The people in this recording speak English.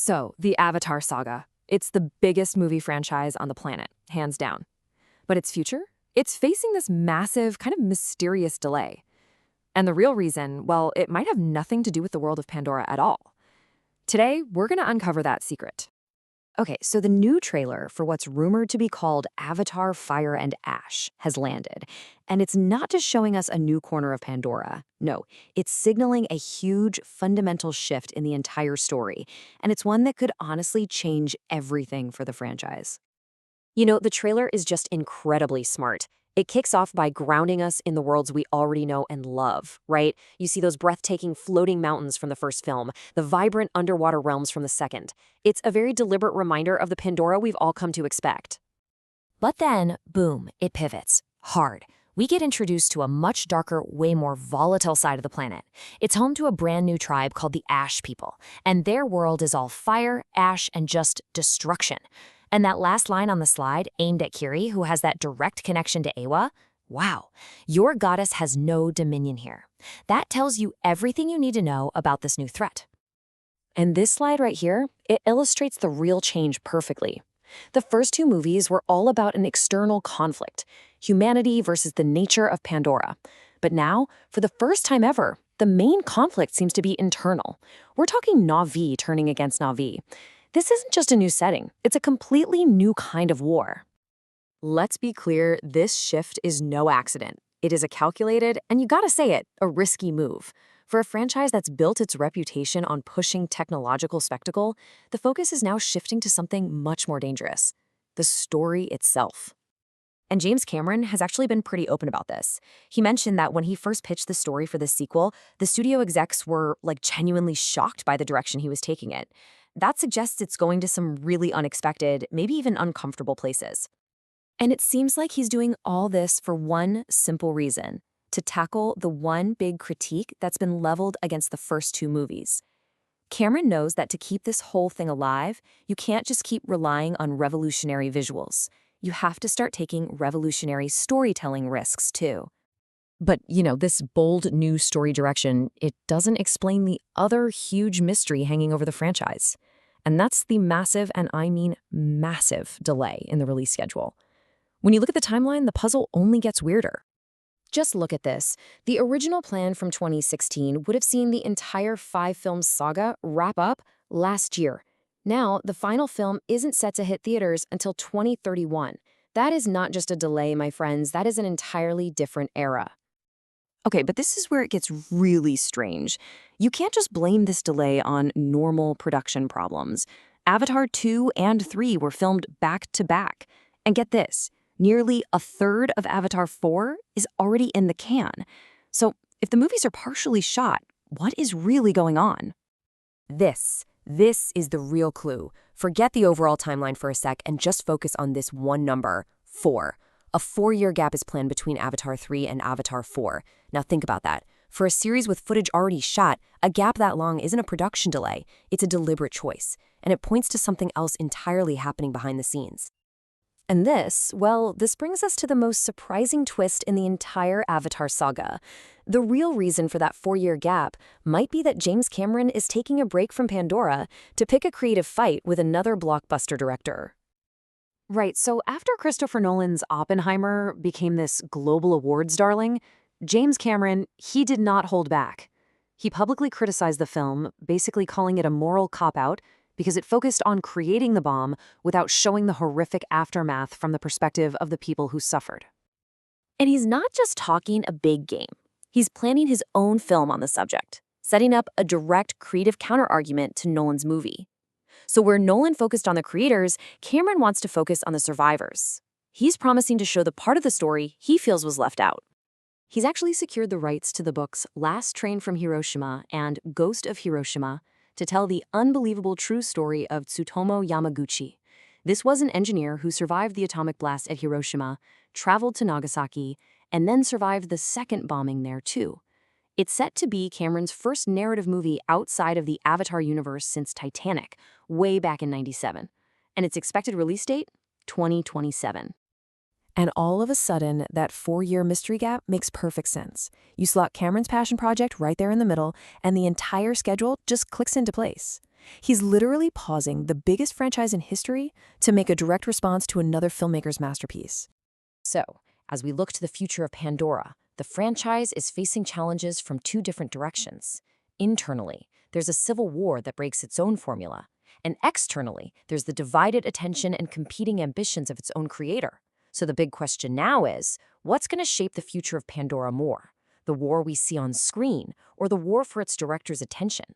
So, the Avatar saga. It's the biggest movie franchise on the planet, hands down. But its future? It's facing this massive, kind of mysterious delay. And the real reason, well, it might have nothing to do with the world of Pandora at all. Today, we're going to uncover that secret. Okay, so the new trailer for what's rumored to be called Avatar Fire and Ash has landed. And it's not just showing us a new corner of Pandora. No, it's signaling a huge, fundamental shift in the entire story. And it's one that could honestly change everything for the franchise. You know, the trailer is just incredibly smart. It kicks off by grounding us in the worlds we already know and love, right? You see those breathtaking floating mountains from the first film, the vibrant underwater realms from the second. It's a very deliberate reminder of the Pandora we've all come to expect. But then, boom, it pivots. Hard. We get introduced to a much darker, way more volatile side of the planet. It's home to a brand new tribe called the Ash People, and their world is all fire, ash, and just destruction. And that last line on the slide, aimed at Kiri, who has that direct connection to Awa, wow, your goddess has no dominion here. That tells you everything you need to know about this new threat. And this slide right here, it illustrates the real change perfectly. The first two movies were all about an external conflict, humanity versus the nature of Pandora. But now, for the first time ever, the main conflict seems to be internal. We're talking Na'vi turning against Na'vi. This isn't just a new setting, it's a completely new kind of war. Let's be clear, this shift is no accident. It is a calculated, and you gotta say it, a risky move. For a franchise that's built its reputation on pushing technological spectacle, the focus is now shifting to something much more dangerous: the story itself. And James Cameron has actually been pretty open about this. He mentioned that when he first pitched the story for this sequel, the studio execs were genuinely shocked by the direction he was taking it. That suggests it's going to some really unexpected, maybe even uncomfortable places. And it seems like he's doing all this for one simple reason: to tackle the one big critique that's been leveled against the first two movies. Cameron knows that to keep this whole thing alive, you can't just keep relying on revolutionary visuals. You have to start taking revolutionary storytelling risks too. But, this bold new story direction, it doesn't explain the other huge mystery hanging over the franchise. And that's the massive, and I mean massive, delay in the release schedule. When you look at the timeline, the puzzle only gets weirder. Just look at this. The original plan from 2016 would have seen the entire 5-film saga wrap up last year. Now, the final film isn't set to hit theaters until 2031. That is not just a delay, my friends. That is an entirely different era. Okay, but this is where it gets really strange. You can't just blame this delay on normal production problems. Avatar 2 and 3 were filmed back to back. And get this, nearly a third of Avatar 4 is already in the can. So if the movies are partially shot, what is really going on? This is the real clue. Forget the overall timeline for a sec and just focus on this one number, 4. A 4-year gap is planned between Avatar 3 and Avatar 4. Now think about that. For a series with footage already shot, a gap that long isn't a production delay. It's a deliberate choice, and it points to something else entirely happening behind the scenes. And this brings us to the most surprising twist in the entire Avatar saga. The real reason for that 4-year gap might be that James Cameron is taking a break from Pandora to pick a creative fight with another blockbuster director. Right, so after Christopher Nolan's Oppenheimer became this global awards darling, James Cameron, he did not hold back. He publicly criticized the film, basically calling it a moral cop-out because it focused on creating the bomb without showing the horrific aftermath from the perspective of the people who suffered. And he's not just talking a big game. He's planning his own film on the subject, setting up a direct creative counterargument to Nolan's movie. So where Nolan focused on the creators, Cameron wants to focus on the survivors. He's promising to show the part of the story he feels was left out. He's actually secured the rights to the books Last Train from Hiroshima and Ghost of Hiroshima to tell the unbelievable true story of Tsutomu Yamaguchi. This was an engineer who survived the atomic blast at Hiroshima, traveled to Nagasaki, and then survived the second bombing there too. It's set to be Cameron's first narrative movie outside of the Avatar universe since Titanic, way back in '97. And its expected release date? 2027. And all of a sudden, that 4-year mystery gap makes perfect sense. You slot Cameron's passion project right there in the middle, and the entire schedule just clicks into place. He's literally pausing the biggest franchise in history to make a direct response to another filmmaker's masterpiece. So, as we look to the future of Pandora, the franchise is facing challenges from two different directions. Internally, there's a civil war that breaks its own formula. And externally, there's the divided attention and competing ambitions of its own creator. So the big question now is, what's going to shape the future of Pandora more? The war we see on screen, or the war for its director's attention?